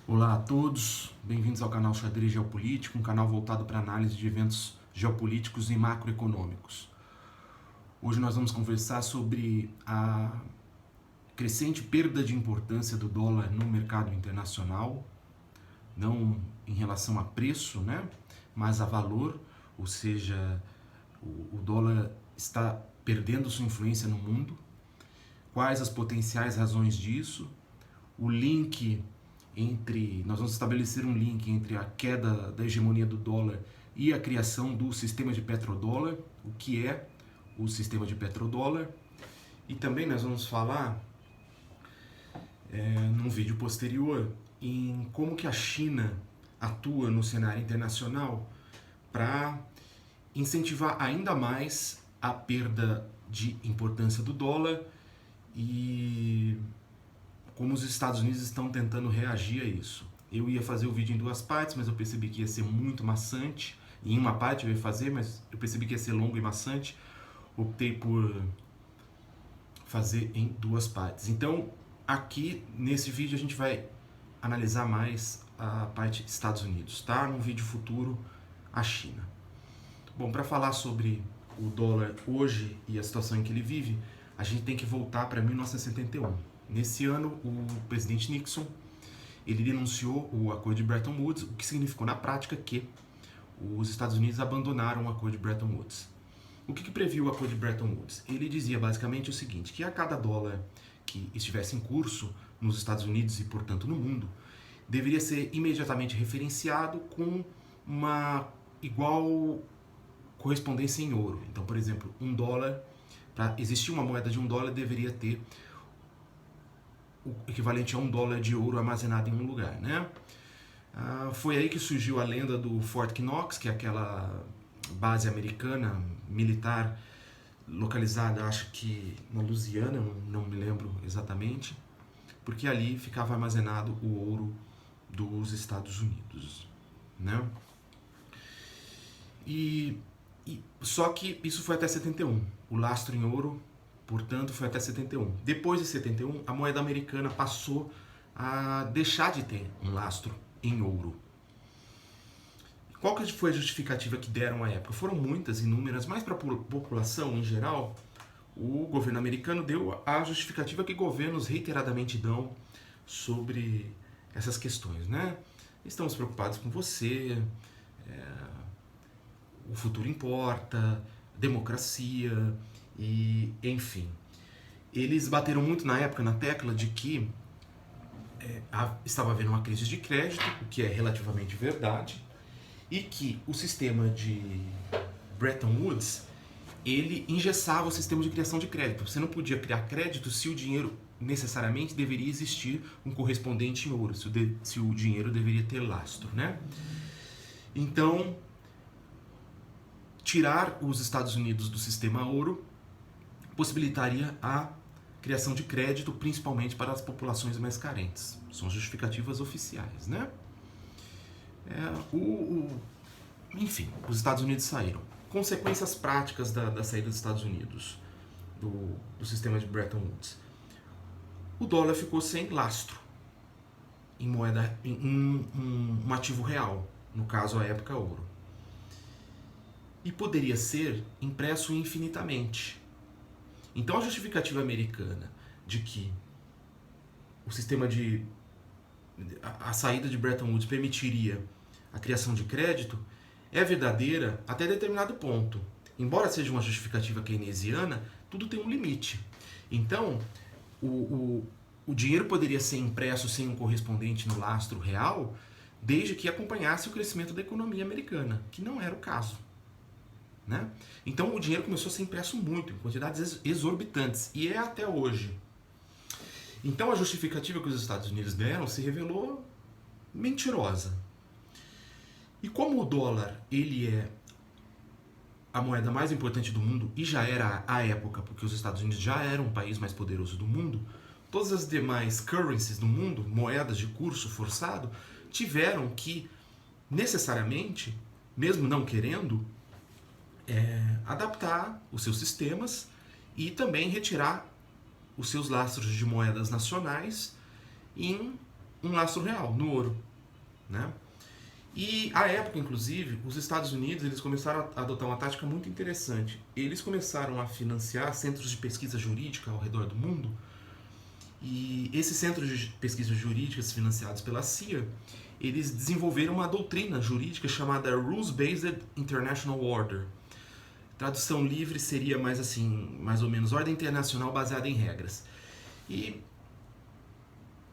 Olá a todos, bem-vindos ao canal Xadrez Geopolítico, um canal voltado para análise de eventos geopolíticos e macroeconômicos. Hoje nós vamos conversar sobre a crescente perda de importância do dólar no mercado internacional, não em relação a preço, né, mas a valor, ou seja, o dólar está perdendo sua influência no mundo. Quais as potenciais razões disso? O link nós vamos estabelecer um link entre a queda da hegemonia do dólar e a criação do sistema de petrodólar, o que é o sistema de petrodólar. E também nós vamos falar, num vídeo posterior, em como que a China atua no cenário internacional para incentivar ainda mais a perda de importância do dólar e como os Estados Unidos estão tentando reagir a isso. Eu ia fazer o vídeo em duas partes, mas eu percebi que ia ser muito maçante. Em uma parte eu ia fazer, mas eu percebi que ia ser longo e maçante. Optei por fazer em duas partes. Então, aqui nesse vídeo a gente vai analisar mais a parte Estados Unidos, tá? Num vídeo futuro, a China. Bom, para falar sobre o dólar hoje e a situação em que ele vive, a gente tem que voltar para 1971. Nesse ano, o presidente Nixon ele denunciou o Acordo de Bretton Woods, o que significou na prática que os Estados Unidos abandonaram o Acordo de Bretton Woods. O que previu o Acordo de Bretton Woods? Ele dizia basicamente o seguinte, que a cada dólar que estivesse em curso nos Estados Unidos e, portanto, no mundo, deveria ser imediatamente referenciado com uma igual correspondência em ouro. Então, por exemplo, $1, para existir uma moeda de $1, deveria ter o equivalente a $1 de ouro armazenado em um lugar, né? Foi aí que surgiu a lenda do Fort Knox, que é aquela base americana militar localizada, acho que na Louisiana, não me lembro exatamente, porque ali ficava armazenado o ouro dos Estados Unidos, né? Só que isso foi até 71. O lastro em ouro, portanto, foi até 71. Depois de 71, a moeda americana passou a deixar de ter um lastro em ouro. Qual que foi a justificativa que deram à época? Foram muitas, inúmeras, mas para a população em geral, o governo americano deu a justificativa que governos reiteradamente dão sobre essas questões, né? Estamos preocupados com você, o futuro importa, democracia e enfim. Eles bateram muito na época na tecla de que estava havendo uma crise de crédito, o que é relativamente verdade, e que o sistema de Bretton Woods ele engessava o sistema de criação de crédito. Você não podia criar crédito se o dinheiro necessariamente deveria existir um correspondente em ouro, se o dinheiro deveria ter lastro, né? Então, tirar os Estados Unidos do sistema ouro possibilitaria a criação de crédito, principalmente para as populações mais carentes. São justificativas oficiais, né? Enfim, os Estados Unidos saíram. Consequências práticas da saída dos Estados Unidos do sistema de Bretton Woods. O dólar ficou sem lastro em moeda, em um ativo real, no caso à época ouro. E poderia ser impresso infinitamente. Então a justificativa americana de que o sistema a saída de Bretton Woods permitiria a criação de crédito é verdadeira até determinado ponto. Embora seja uma justificativa keynesiana, tudo tem um limite. Então, o dinheiro poderia ser impresso sem um correspondente no lastro real, desde que acompanhasse o crescimento da economia americana, que não era o caso. Né? Então o dinheiro começou a ser impresso muito, em quantidades exorbitantes, e é até hoje. Então a justificativa que os Estados Unidos deram se revelou mentirosa. E como o dólar ele é a moeda mais importante do mundo, e já era à época, porque os Estados Unidos já eram o país mais poderoso do mundo, todas as demais currencies do mundo, moedas de curso forçado, tiveram que, necessariamente, mesmo não querendo, adaptar os seus sistemas e também retirar os seus lastros de moedas nacionais em um lastro real, no ouro, né? E à época, inclusive, os Estados Unidos eles começaram a adotar uma tática muito interessante. Eles começaram a financiar centros de pesquisa jurídica ao redor do mundo, e esses centros de pesquisa jurídicas financiados pela CIA, eles desenvolveram uma doutrina jurídica chamada Rules-Based International Order. Tradução livre seria mais assim, mais ou menos, ordem internacional baseada em regras. E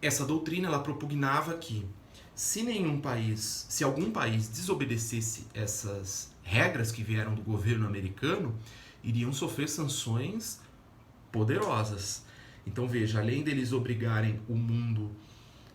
essa doutrina ela propugnava que se algum país desobedecesse essas regras que vieram do governo americano, iriam sofrer sanções poderosas. Então veja, além deles obrigarem o mundo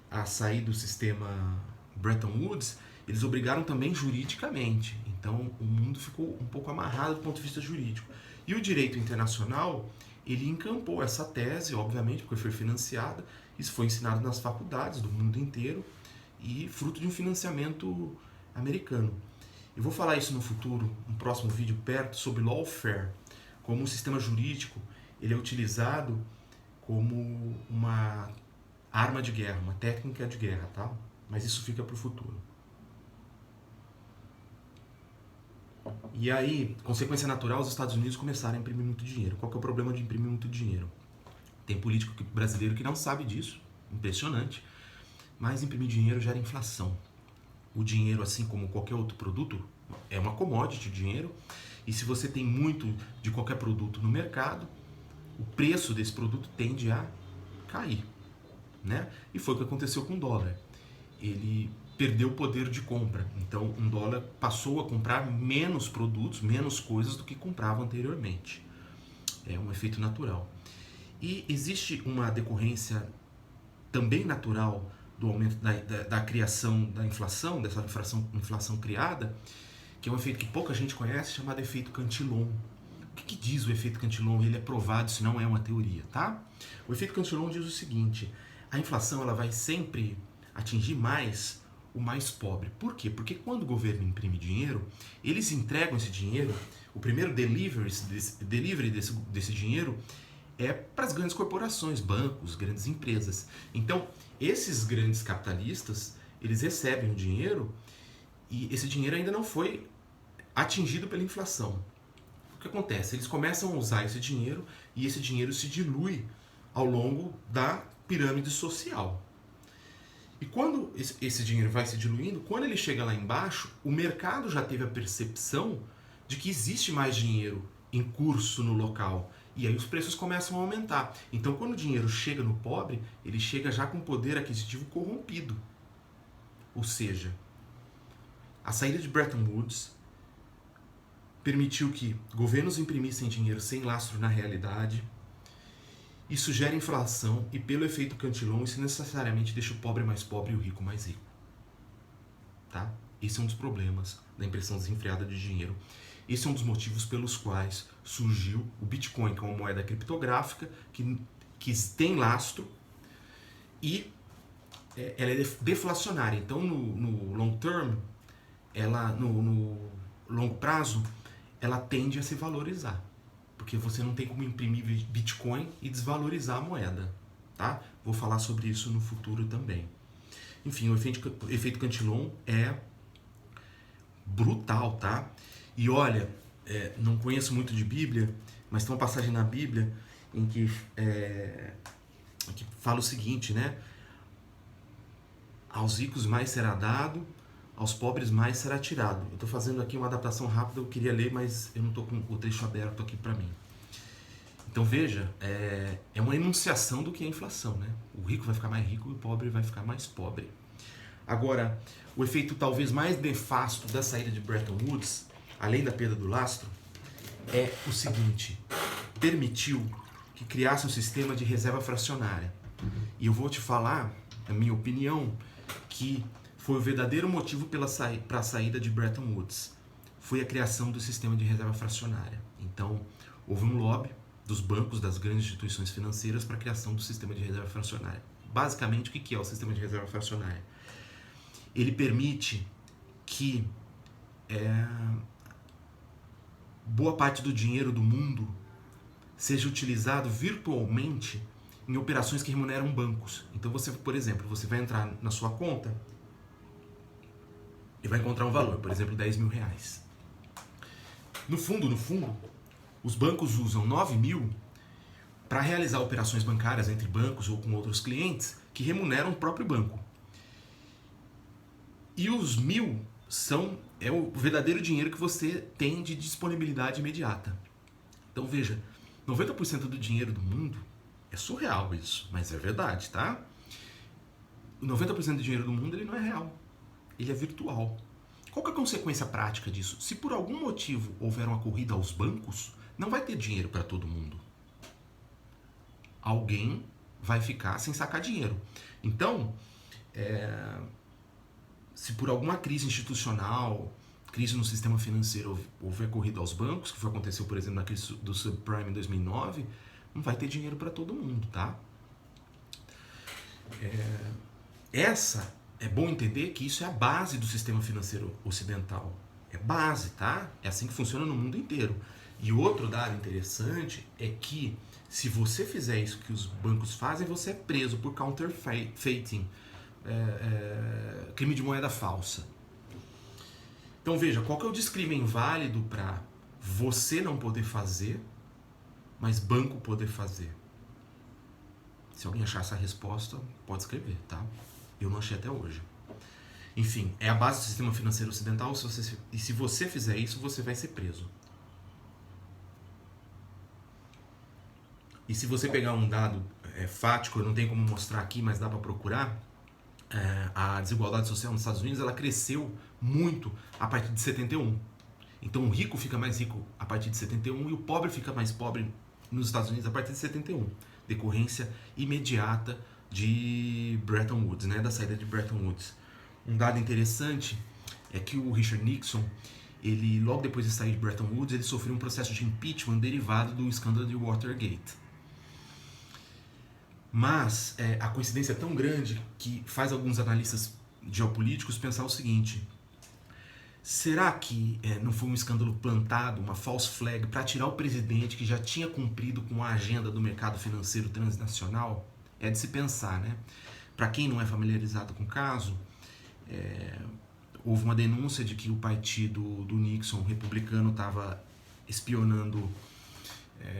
a sair do sistema Bretton Woods, eles obrigaram também juridicamente. Então o mundo ficou um pouco amarrado do ponto de vista jurídico. E o direito internacional, ele encampou essa tese, obviamente, porque foi financiada. Isso foi ensinado nas faculdades do mundo inteiro e fruto de um financiamento americano. Eu vou falar isso no futuro, no próximo vídeo perto, sobre lawfare, como um sistema jurídico ele é utilizado como uma arma de guerra, uma técnica de guerra, tá? Mas isso fica para o futuro. E aí, consequência natural, os Estados Unidos começaram a imprimir muito dinheiro. Qual que é o problema de imprimir muito dinheiro? Tem político brasileiro que não sabe disso, impressionante, mas imprimir dinheiro gera inflação. O dinheiro, assim como qualquer outro produto, é uma commodity, o dinheiro, e se você tem muito de qualquer produto no mercado, o preço desse produto tende a cair, né? E foi o que aconteceu com o dólar. Ele perdeu o poder de compra, então um dólar passou a comprar menos produtos, menos coisas do que comprava anteriormente. É um efeito natural. E existe uma decorrência também natural do aumento da criação da inflação, dessa inflação criada, que é um efeito que pouca gente conhece, chamado efeito Cantillon. O que diz o efeito Cantillon? Ele é provado, isso não é uma teoria, tá? O efeito Cantillon diz o seguinte: a inflação ela vai sempre atingir mais o mais pobre. Por quê? Porque quando o governo imprime dinheiro, eles entregam esse dinheiro, o primeiro delivery desse dinheiro é para as grandes corporações, bancos, grandes empresas. Então, esses grandes capitalistas, eles recebem o dinheiro e esse dinheiro ainda não foi atingido pela inflação. O que acontece? Eles começam a usar esse dinheiro e esse dinheiro se dilui ao longo da pirâmide social. E quando esse dinheiro vai se diluindo, quando ele chega lá embaixo, o mercado já teve a percepção de que existe mais dinheiro em curso no local. E aí os preços começam a aumentar. Então, quando o dinheiro chega no pobre, ele chega já com poder aquisitivo corrompido. Ou seja, a saída de Bretton Woods permitiu que governos imprimissem dinheiro sem lastro na realidade. Isso gera inflação e, pelo efeito Cantillon, isso necessariamente deixa o pobre mais pobre e o rico mais rico. Tá? Esse é um dos problemas da impressão desenfreada de dinheiro. Esse é um dos motivos pelos quais surgiu o Bitcoin, que é uma moeda criptográfica que tem lastro e ela é deflacionária. Então, no long term, no longo prazo, ela tende a se valorizar. Porque você não tem como imprimir Bitcoin e desvalorizar a moeda. Tá? Vou falar sobre isso no futuro também. Enfim, o efeito Cantillon é brutal, tá? E olha, não conheço muito de Bíblia, mas tem uma passagem na Bíblia em que fala o seguinte, né? Aos ricos mais será dado, aos pobres mais será tirado. Eu estou fazendo aqui uma adaptação rápida, eu queria ler, mas eu não estou com o trecho aberto aqui para mim. Então veja, é uma enunciação do que é inflação, né? O rico vai ficar mais rico e o pobre vai ficar mais pobre. Agora, o efeito talvez mais nefasto da saída de Bretton Woods, além da perda do lastro, é o seguinte: permitiu que criasse um sistema de reserva fracionária. E eu vou te falar, a minha opinião, que foi o verdadeiro motivo para a saída de Bretton Woods. Foi a criação do sistema de reserva fracionária. Então, houve um lobby dos bancos, das grandes instituições financeiras para a criação do sistema de reserva fracionária. Basicamente, o que é o sistema de reserva fracionária? Ele permite que boa parte do dinheiro do mundo seja utilizado virtualmente em operações que remuneram bancos. Então você, por exemplo, você vai entrar na sua conta e vai encontrar um valor, por exemplo, 10 mil reais. No fundo, os bancos usam 9 mil para realizar operações bancárias entre bancos ou com outros clientes que remuneram o próprio banco. E os 1.000 é o verdadeiro dinheiro que você tem de disponibilidade imediata. Então veja, 90% do dinheiro do mundo, é surreal isso, mas é verdade, tá? O 90% do dinheiro do mundo ele não é real, ele é virtual. Qual que é a consequência prática disso? Se por algum motivo houver uma corrida aos bancos, não vai ter dinheiro para todo mundo. Alguém vai ficar sem sacar dinheiro. Então, se por alguma crise institucional, crise no sistema financeiro, houver corrida aos bancos, que foi aconteceu, por exemplo, na crise do subprime em 2009, não vai ter dinheiro para todo mundo, tá? É bom entender que isso é a base do sistema financeiro ocidental. É base, tá? É assim que funciona no mundo inteiro. E outro dado interessante é que se você fizer isso que os bancos fazem, você é preso por counterfeiting, crime de moeda falsa. Então veja, qual que é o discrimen válido para você não poder fazer, mas banco poder fazer? Se alguém achar essa resposta, pode escrever, tá? Eu não achei até hoje. Enfim, é a base do sistema financeiro ocidental, e se você fizer isso, você vai ser preso. E se você pegar um dado fático, eu não tenho como mostrar aqui, mas dá para procurar, a desigualdade social nos Estados Unidos ela cresceu muito a partir de 71. Então o rico fica mais rico a partir de 71 e o pobre fica mais pobre nos Estados Unidos a partir de 71. Decorrência imediata de Bretton Woods, né, da saída de Bretton Woods. Um dado interessante é que o Richard Nixon, ele logo depois de sair de Bretton Woods, ele sofreu um processo de impeachment derivado do escândalo de Watergate. Mas a coincidência é tão grande que faz alguns analistas geopolíticos pensar o seguinte: será que não foi um escândalo plantado, uma false flag, para tirar o presidente que já tinha cumprido com a agenda do mercado financeiro transnacional? É de se pensar, né? Para quem não é familiarizado com o caso, houve uma denúncia de que o partido do Nixon, republicano, estava espionando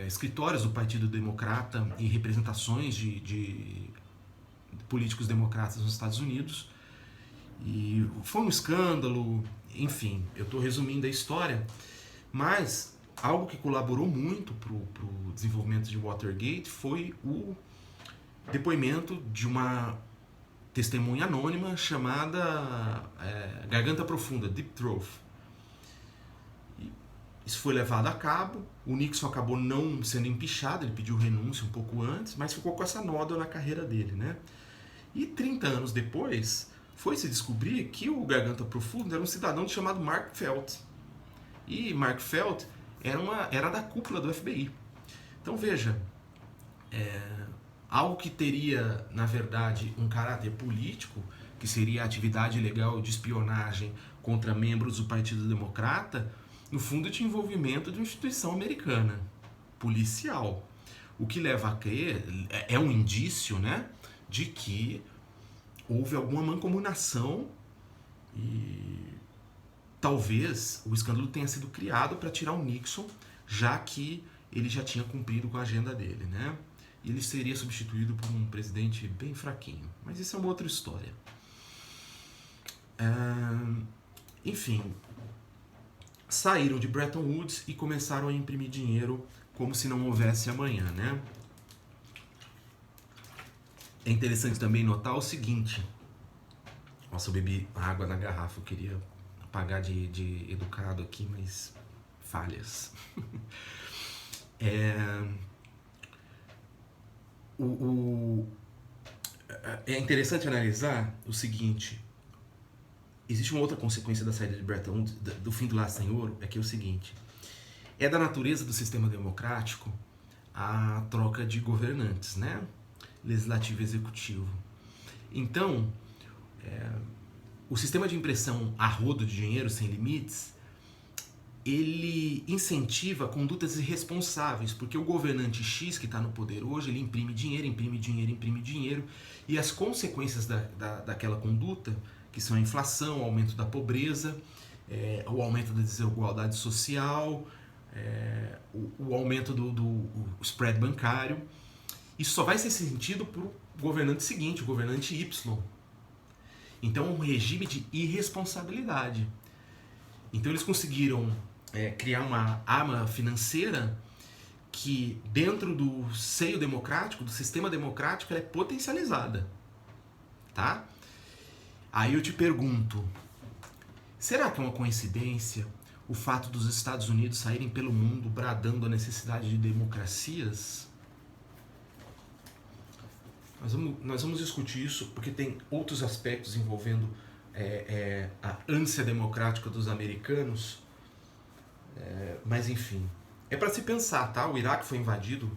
escritórios do Partido Democrata e representações de políticos democratas nos Estados Unidos. E foi um escândalo, enfim, eu estou resumindo a história, mas algo que colaborou muito para o desenvolvimento de Watergate foi o depoimento de uma testemunha anônima chamada Garganta Profunda, Deep Throat. Isso foi levado a cabo, o Nixon acabou não sendo empichado, ele pediu renúncia um pouco antes, mas ficou com essa nódoa na carreira dele, né? E 30 anos depois, foi se descobrir que o Garganta Profunda era um cidadão chamado Mark Felt. E Mark Felt era da cúpula do FBI. Então veja, algo que teria, na verdade, um caráter político, que seria a atividade ilegal de espionagem contra membros do Partido Democrata, no fundo tinha envolvimento de uma instituição americana, policial. O que leva a crer, é um indício, né, de que houve alguma mancomunação e talvez o escândalo tenha sido criado para tirar o Nixon, já que ele já tinha cumprido com a agenda dele, né? E ele seria substituído por um presidente bem fraquinho. Mas isso é uma outra história. Enfim, saíram de Bretton Woods e começaram a imprimir dinheiro como se não houvesse amanhã, né? É interessante também notar o seguinte. Nossa, eu bebi água na garrafa, eu queria pagar de educado aqui, mas falhas. É interessante analisar o seguinte: existe uma outra consequência da saída de Bretton Woods, do fim do laço sem ouro, é que é o seguinte: é da natureza do sistema democrático a troca de governantes, né? Legislativo e executivo. Então, o sistema de impressão a rodo de dinheiro sem limites ele incentiva condutas irresponsáveis, porque o governante X que está no poder hoje, ele imprime dinheiro, imprime dinheiro, imprime dinheiro, e as consequências daquela conduta, que são a inflação, o aumento da pobreza, o aumento da desigualdade social, o aumento do spread bancário, isso só vai ser sentido para o governante seguinte, o governante Y. Então é um regime de irresponsabilidade. Então eles conseguiram criar uma arma financeira que dentro do seio democrático, do sistema democrático, ela é potencializada. Tá? Aí eu te pergunto, será que é uma coincidência o fato dos Estados Unidos saírem pelo mundo bradando a necessidade de democracias? Nós vamos discutir isso porque tem outros aspectos envolvendo a ânsia democrática dos americanos, mas enfim, é para se pensar, tá? O Iraque foi invadido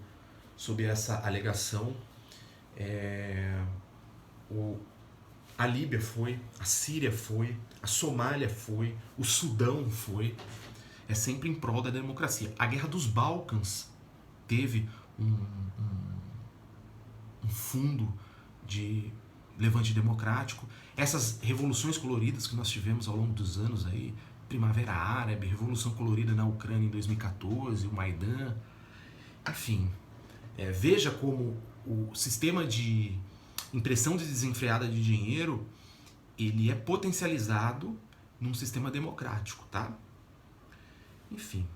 sob essa alegação, a Líbia foi, a Síria foi, a Somália foi, o Sudão foi, é sempre em prol da democracia. A Guerra dos Balcãs teve um fundo de levante democrático. Essas revoluções coloridas que nós tivemos ao longo dos anos aí, Primavera Árabe, Revolução Colorida na Ucrânia em 2014, o Maidan, enfim, veja como o sistema de impressão desenfreada de dinheiro, ele é potencializado num sistema democrático, tá? Enfim,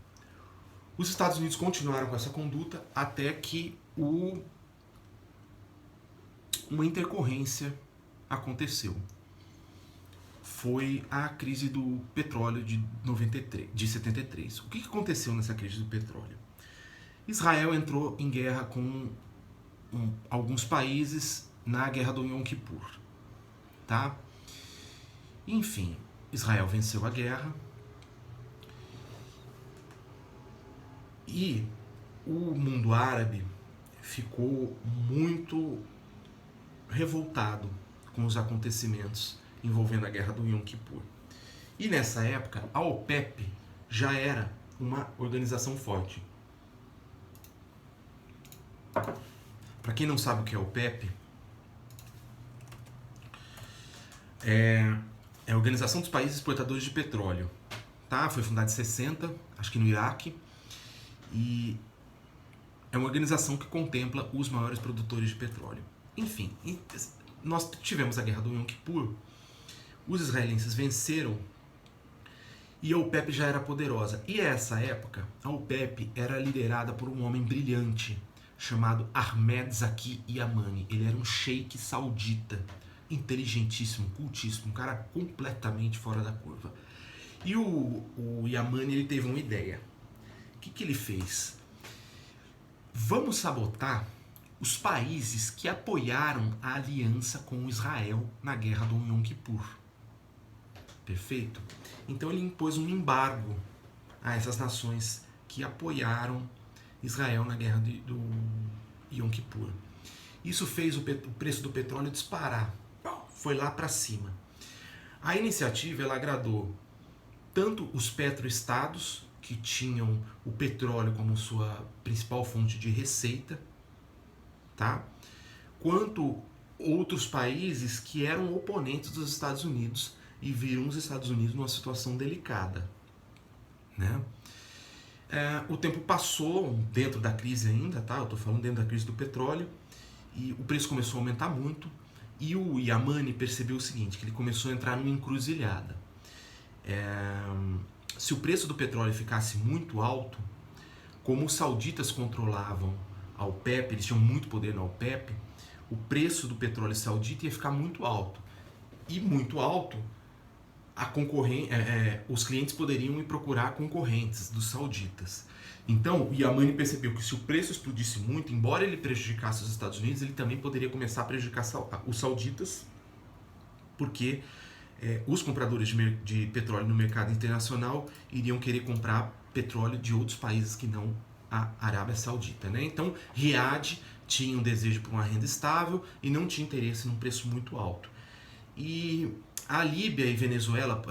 os Estados Unidos continuaram com essa conduta até que uma intercorrência aconteceu. Foi a crise do petróleo de 73. O que aconteceu nessa crise do petróleo? Israel entrou em guerra com alguns países na guerra do Yom Kippur. Tá? Enfim, Israel venceu a guerra e o mundo árabe ficou muito revoltado com os acontecimentos envolvendo a guerra do Yom Kippur. E nessa época, a OPEP já era uma organização forte. Para quem não sabe o que é a OPEP, é a Organização dos Países Exportadores de Petróleo. Tá? Foi fundada em 60, acho que no Iraque, e é uma organização que contempla os maiores produtores de petróleo. Enfim, nós tivemos a guerra do Yom Kippur, os israelenses venceram e a OPEP já era poderosa. E essa época, a OPEP era liderada por um homem brilhante chamado Ahmed Zaki Yamani. Ele era um sheik saudita, inteligentíssimo, cultíssimo, um cara completamente fora da curva. E o Yamani, ele teve uma ideia. O que ele fez? Vamos sabotar os países que apoiaram a aliança com Israel na guerra do Yom Kippur. Perfeito? Então ele impôs um embargo a essas nações que apoiaram Israel na guerra do Yom Kippur. Isso fez o preço do petróleo disparar. Foi lá para cima. A iniciativa ela agradou tanto os petroestados, que tinham o petróleo como sua principal fonte de receita, tá? Quanto outros países que eram oponentes dos Estados Unidos e viram os Estados Unidos numa situação delicada, né? O tempo passou dentro da crise ainda, tá? Eu estou falando dentro da crise do petróleo, e o preço começou a aumentar muito, e o Yamani percebeu o seguinte, que ele começou a entrar numa encruzilhada. Se o preço do petróleo ficasse muito alto, como os sauditas controlavam a OPEP, eles tinham muito poder na OPEP, o preço do petróleo saudita ia ficar muito alto. E muito alto, os clientes poderiam ir procurar concorrentes dos sauditas. Então, o Yamani percebeu que se o preço explodisse muito, embora ele prejudicasse os Estados Unidos, ele também poderia começar a prejudicar os sauditas, porque os compradores de petróleo no mercado internacional iriam querer comprar petróleo de outros países que não a Arábia Saudita, né? Então, Riad tinha um desejo por uma renda estável e não tinha interesse num preço muito alto. E A Líbia e Venezuela,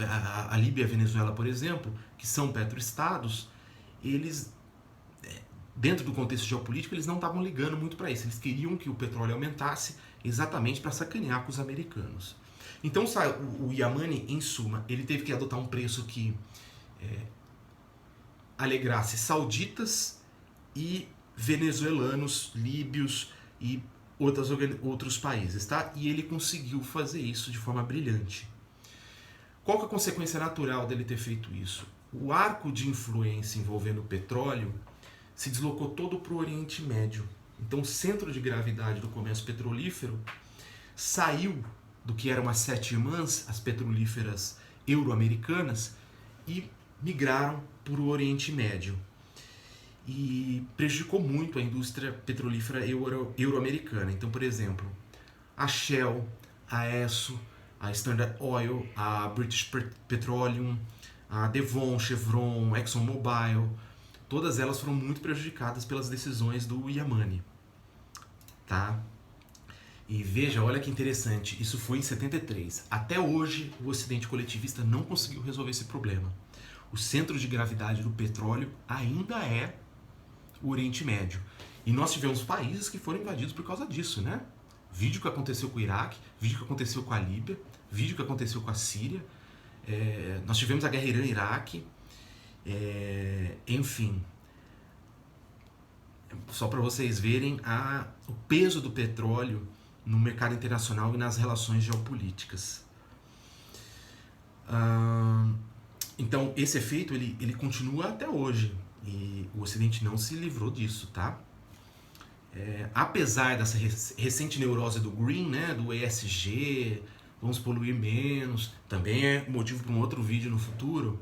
a Líbia e a Venezuela, por exemplo, que são petroestados, eles, dentro do contexto geopolítico, eles não estavam ligando muito para isso. Eles queriam que o petróleo aumentasse exatamente para sacanear com os americanos. Então o Yamani, em suma, ele teve que adotar um preço que alegrasse sauditas e venezuelanos, líbios e outros países, tá? E ele conseguiu fazer isso de forma brilhante. Qual que é a consequência natural dele ter feito isso? O arco de influência envolvendo o petróleo se deslocou todo para o Oriente Médio. Então o centro de gravidade do comércio petrolífero saiu do que eram as sete irmãs, as petrolíferas euro-americanas, e migraram para o Oriente Médio. E prejudicou muito a indústria petrolífera euro-americana. Então, por exemplo, a Shell, a Esso, a Standard Oil, a British Petroleum, a Devon, Chevron, ExxonMobil, todas elas foram muito prejudicadas pelas decisões do Yamani. Tá? E veja, olha que interessante, isso foi em 73. Até hoje, o Ocidente coletivista não conseguiu resolver esse problema. O centro de gravidade do petróleo ainda é o Oriente Médio. E nós tivemos países que foram invadidos por causa disso, né? Vídeo que aconteceu com o Iraque, vídeo que aconteceu com a Líbia, vídeo que aconteceu com a Síria. Nós tivemos a guerra Irã-Iraque. Enfim, só para vocês verem o peso do petróleo no mercado internacional e nas relações geopolíticas. Então, esse efeito ele continua até hoje e o Ocidente não se livrou disso, tá? Apesar dessa recente neurose do Green, né, do ESG, vamos poluir menos, também é motivo para um outro vídeo no futuro.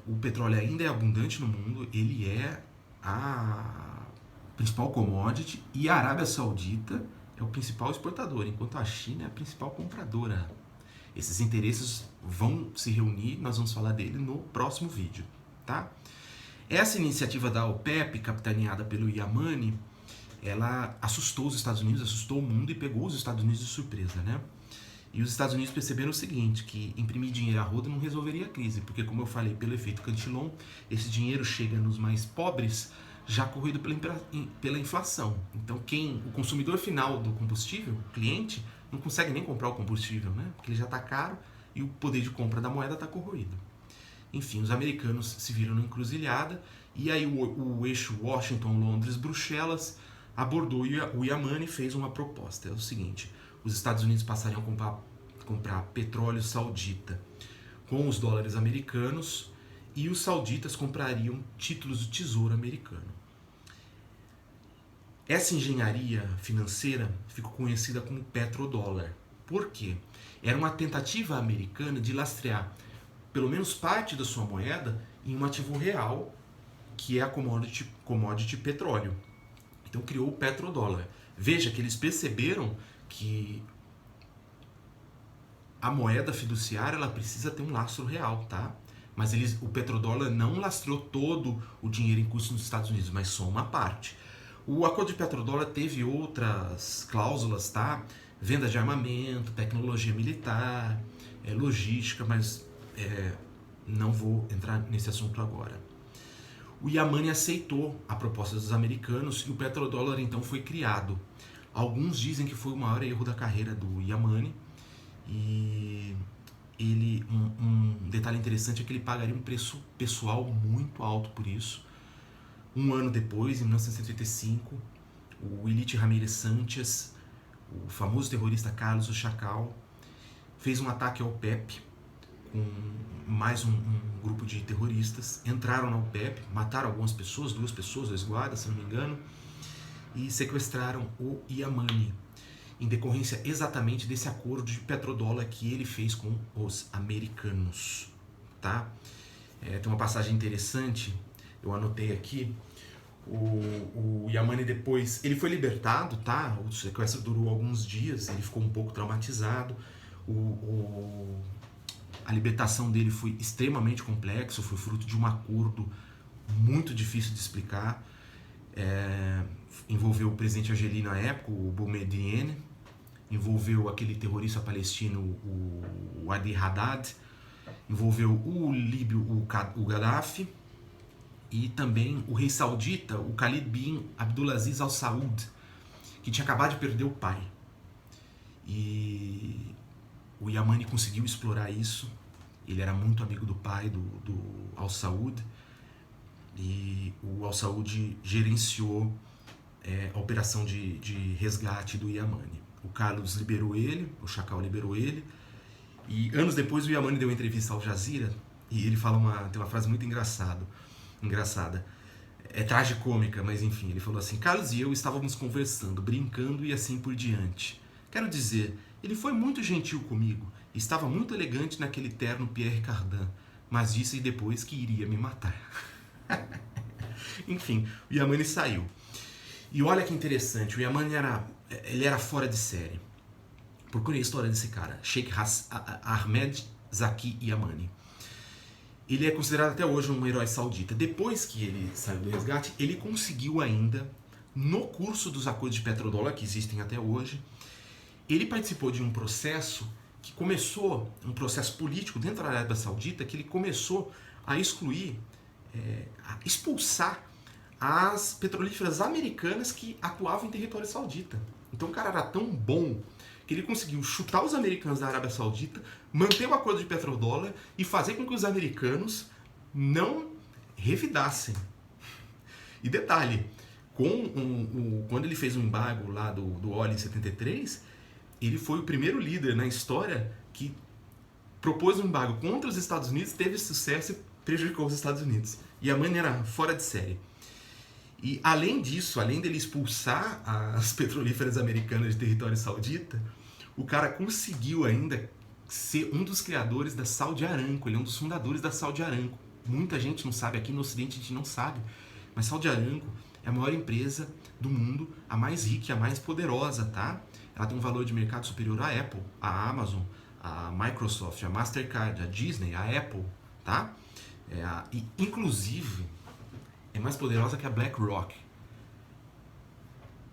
O petróleo ainda é abundante no mundo, ele é a principal commodity e a Arábia Saudita é o principal exportador, enquanto a China é a principal compradora. Esses interesses vão se reunir, nós vamos falar dele no próximo vídeo, tá? Essa iniciativa da OPEP, capitaneada pelo Yamani, ela assustou os Estados Unidos, assustou o mundo e pegou os Estados Unidos de surpresa, né? E os Estados Unidos perceberam o seguinte, que imprimir dinheiro a rodo não resolveria a crise, porque, como eu falei, pelo efeito Cantillon, esse dinheiro chega nos mais pobres já corrido pela inflação. Então, o consumidor final do combustível, o cliente, não consegue nem comprar o combustível, né? Porque ele já está caro e o poder de compra da moeda está corroído. Enfim, os americanos se viram na encruzilhada e aí o eixo Washington, Londres, Bruxelas abordou o Yamani e fez uma proposta. É o seguinte, os Estados Unidos passariam a comprar petróleo saudita com os dólares americanos e os sauditas comprariam títulos do Tesouro americano. Essa engenharia financeira ficou conhecida como petrodólar. Por quê? Era uma tentativa americana de lastrear pelo menos parte da sua moeda em um ativo real, que é a commodity petróleo. Então criou o petrodólar. Veja que eles perceberam que a moeda fiduciária ela precisa ter um lastro real, tá? Mas o petrodólar não lastreou todo o dinheiro em curso nos Estados Unidos, mas só uma parte. O acordo de petrodólar teve outras cláusulas, tá? Venda de armamento, tecnologia militar, logística, mas não vou entrar nesse assunto agora. O Yamani aceitou a proposta dos americanos e o petrodólar então foi criado. Alguns dizem que foi o maior erro da carreira do Yamani e um detalhe interessante é que ele pagaria um preço pessoal muito alto por isso. Um ano depois, em 1985, o Elite Ramírez Sánchez, o famoso terrorista Carlos o Chacal, fez um ataque ao OPEP com mais um grupo de terroristas. Entraram na OPEP, mataram algumas pessoas, 2 pessoas, 2 guardas, se não me engano, e sequestraram o Yamani, em decorrência exatamente desse acordo de petrodólar que ele fez com os americanos, tá? Tem uma passagem interessante, eu anotei aqui. O Yamani depois, ele foi libertado, tá? O sequestro durou alguns dias, ele ficou um pouco traumatizado. A libertação dele foi extremamente complexo, foi fruto de um acordo muito difícil de explicar. Envolveu o presidente argelino à época, o Boumediene. envolveu aquele terrorista palestino, o Adi Haddad, envolveu o líbio, o Gaddafi, e também o rei saudita, o Khalid bin Abdulaziz Al Saud, que tinha acabado de perder o pai. E o Yamani conseguiu explorar isso. Ele era muito amigo do pai, do Al Saud, e o Al Saud gerenciou a operação de resgate do Yamani. O Carlos liberou ele, o Chacal liberou ele, e anos depois o Yamani deu uma entrevista ao Al Jazeera e ele fala tem uma frase muito engraçada. É tragicômica, mas enfim, ele falou assim: Carlos e eu estávamos conversando, brincando e assim por diante. Quero dizer, ele foi muito gentil comigo, estava muito elegante naquele terno Pierre Cardin, mas disse depois que iria me matar. Enfim, o Yamani saiu. E olha que interessante, o Yamani era fora de série. Procure a história desse cara, Sheikh Ahmed Zaki Yamani. Ele é considerado até hoje um herói saudita. Depois que ele saiu do resgate, ele conseguiu ainda, no curso dos acordos de petrodólar, que existem até hoje, ele participou de um processo que começou, um processo político dentro da Arábia Saudita, que ele começou a excluir, a expulsar as petrolíferas americanas que atuavam em território saudita. Então o cara era tão bom que ele conseguiu chutar os americanos da Arábia Saudita, manter o acordo de petrodólar e fazer com que os americanos não revidassem. E detalhe, quando ele fez o embargo lá do óleo em 73, ele foi o primeiro líder na história que propôs um embargo contra os Estados Unidos, teve sucesso e prejudicou os Estados Unidos. E a mãe era fora de série. E além disso, além dele expulsar as petrolíferas americanas de território saudita, o cara conseguiu ainda ser um dos criadores da Saudi Aramco. Ele é um dos fundadores da Saudi Aramco. Muita gente não sabe, aqui no Ocidente a gente não sabe, mas Saudi Aramco é a maior empresa do mundo, a mais rica e a mais poderosa, tá? Ela tem um valor de mercado superior à Apple, à Amazon, à Microsoft, à Mastercard, à Disney, à Apple, tá? E inclusive é mais poderosa que a BlackRock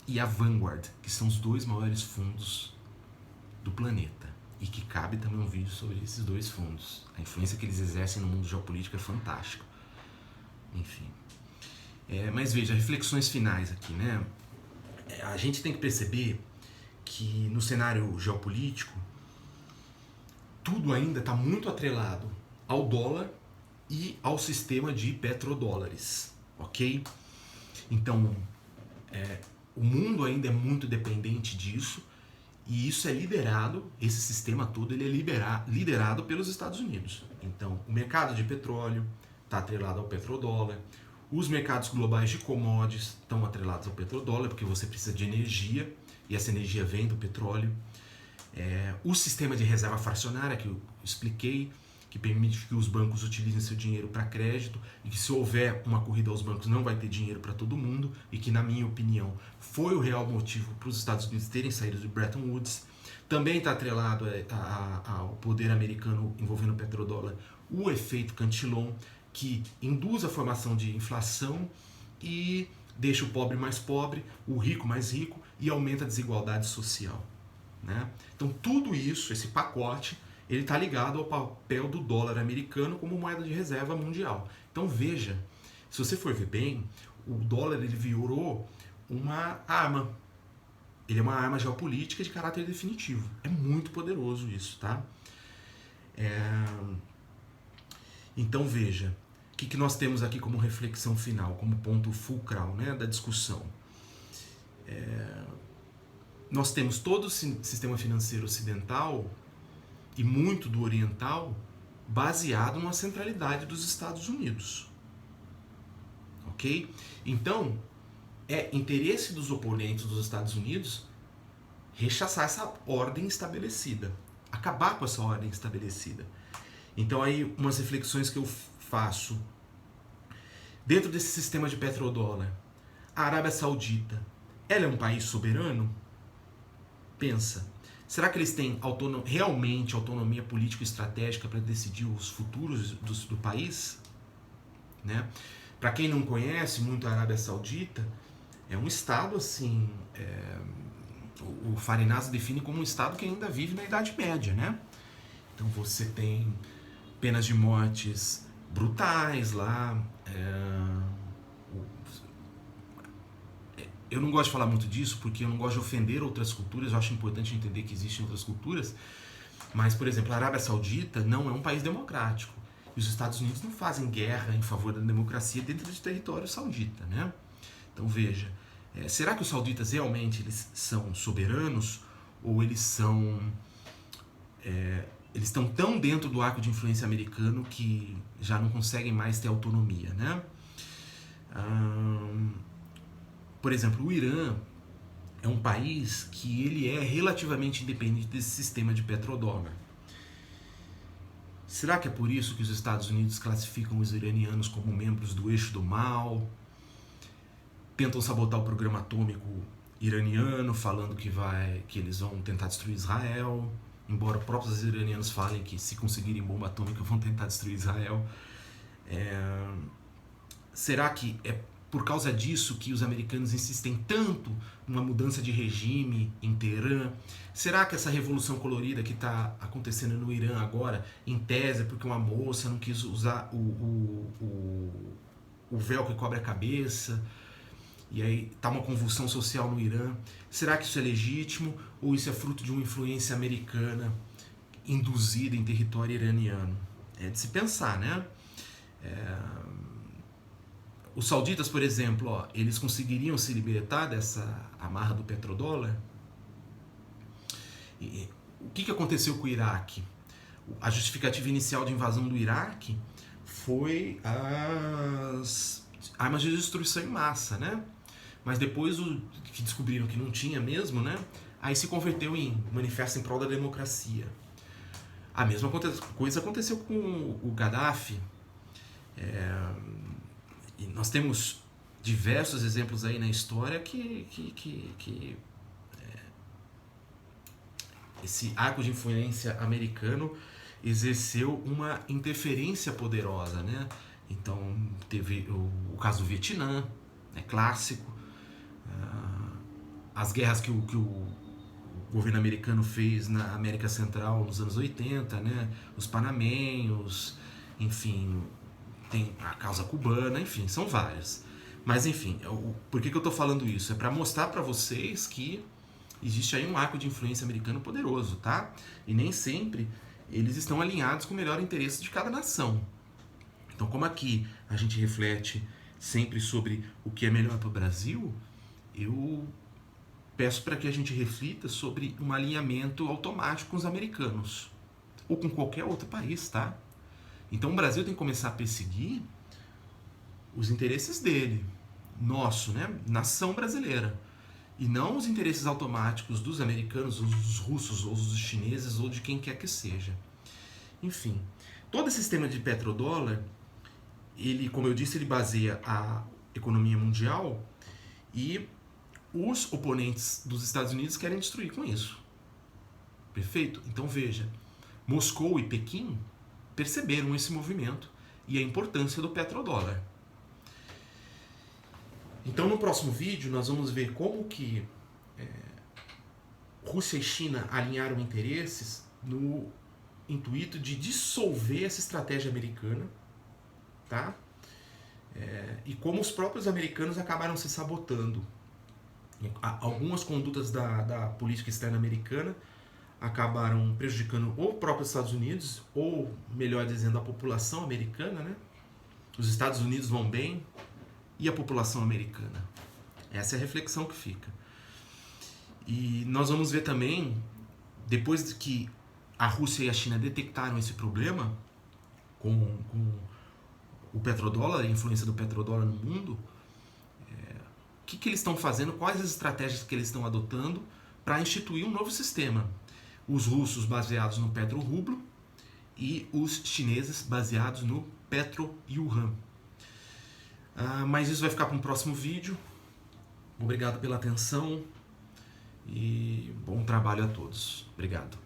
e a Vanguard, que são os dois maiores fundos do planeta. E que cabe também um vídeo sobre esses dois fundos. A influência que eles exercem no mundo geopolítico é fantástica. Enfim. Mas veja, reflexões finais aqui, né? A gente tem que perceber que no cenário geopolítico tudo ainda está muito atrelado ao dólar e ao sistema de petrodólares. Ok? Então, o mundo ainda é muito dependente disso, e isso é liderado, esse sistema todo, ele é liderado pelos Estados Unidos. Então, o mercado de petróleo está atrelado ao petrodólar, os mercados globais de commodities estão atrelados ao petrodólar, porque você precisa de energia, e essa energia vem do petróleo. O sistema de reserva fracionária, que eu expliquei, que permite que os bancos utilizem seu dinheiro para crédito, e que se houver uma corrida aos bancos não vai ter dinheiro para todo mundo, e que, na minha opinião, foi o real motivo para os Estados Unidos terem saído de Bretton Woods. Também está atrelado ao poder americano envolvendo o petrodólar o efeito Cantillon, que induz a formação de inflação e deixa o pobre mais pobre, o rico mais rico, e aumenta a desigualdade social, né? Então tudo isso, esse pacote, ele está ligado ao papel do dólar americano como moeda de reserva mundial. Então veja, se você for ver bem, o dólar ele virou uma arma. Ele é uma arma geopolítica de caráter definitivo. É muito poderoso isso, tá? Então veja, o que nós temos aqui como reflexão final, como ponto fulcral, né, da discussão. Nós temos todo o sistema financeiro ocidental e muito do oriental baseado na centralidade dos Estados Unidos. Ok? Então, é interesse dos oponentes dos Estados Unidos rechaçar essa ordem estabelecida, acabar com essa ordem estabelecida. Então, aí, umas reflexões que eu faço. Dentro desse sistema de petrodólar, a Arábia Saudita, ela é um país soberano? Pensa. Será que eles têm realmente autonomia política e estratégica para decidir os futuros do país? Né? Para quem não conhece muito a Arábia Saudita, é um estado assim o Farinas define como um Estado que ainda vive na Idade Média, né? Então você tem penas de mortes brutais lá. Eu não gosto de falar muito disso porque eu não gosto de ofender outras culturas, eu acho importante entender que existem outras culturas, mas, por exemplo, a Arábia Saudita não é um país democrático. E os Estados Unidos não fazem guerra em favor da democracia dentro do território saudita, né? Então veja, será que os sauditas realmente eles são soberanos ou eles são eles estão tão dentro do arco de influência americano que já não conseguem mais ter autonomia, né? Por exemplo, o Irã é um país que ele é relativamente independente desse sistema de petrodólar. Será que é por isso que os Estados Unidos classificam os iranianos como membros do eixo do mal? Tentam sabotar o programa atômico iraniano, falando que eles vão tentar destruir Israel, embora os próprios iranianos falem que se conseguirem bomba atômica vão tentar destruir Israel. Será que é por causa disso que os americanos insistem tanto numa mudança de regime em Teherã? Será que essa revolução colorida que está acontecendo no Irã agora, em tese, é porque uma moça não quis usar o véu que cobre a cabeça, e aí está uma convulsão social no Irã? Será que isso é legítimo ou isso é fruto de uma influência americana induzida em território iraniano? É de se pensar, né? Os sauditas, por exemplo, eles conseguiriam se libertar dessa amarra do petrodólar? E o que aconteceu com o Iraque? A justificativa inicial de invasão do Iraque foi as armas de destruição em massa, né? Mas depois que descobriram que não tinha mesmo, né? Aí se converteu em manifesto em prol da democracia. A mesma coisa aconteceu com o Gaddafi. E nós temos diversos exemplos aí na história que esse arco de influência americano exerceu uma interferência poderosa, né? Então teve o caso do Vietnã, clássico, as guerras que o governo americano fez na América Central nos anos 80, né? Os panamenhos, enfim, tem a causa cubana, enfim, são várias. Mas enfim, por que eu estou falando isso? É para mostrar para vocês que existe aí um arco de influência americano poderoso, tá? E nem sempre eles estão alinhados com o melhor interesse de cada nação. Então, como aqui a gente reflete sempre sobre o que é melhor para o Brasil, eu peço para que a gente reflita sobre um alinhamento automático com os americanos ou com qualquer outro país, tá? Então o Brasil tem que começar a perseguir os interesses dele, nosso, né? Nação brasileira. E não os interesses automáticos dos americanos, ou dos russos, ou dos chineses, ou de quem quer que seja. Enfim, todo esse sistema de petrodólar, ele, como eu disse, ele baseia a economia mundial e os oponentes dos Estados Unidos querem destruir com isso. Perfeito? Então veja, Moscou e Pequim perceberam esse movimento e a importância do petrodólar. Então no próximo vídeo nós vamos ver como que Rússia e China alinharam interesses no intuito de dissolver essa estratégia americana, tá? E como os próprios americanos acabaram se sabotando. Algumas condutas da política externa americana acabaram prejudicando ou o próprio Estados Unidos, ou, melhor dizendo, a população americana, né? Os Estados Unidos vão bem e a população americana. Essa é a reflexão que fica. E nós vamos ver também, depois que a Rússia e a China detectaram esse problema com o petrodólar, a influência do petrodólar no mundo, o que eles estão fazendo, quais as estratégias que eles estão adotando para instituir um novo sistema. Os russos baseados no petro-rublo e os chineses baseados no petro-yuan. Mas isso vai ficar para um próximo vídeo. Obrigado pela atenção e bom trabalho a todos. Obrigado.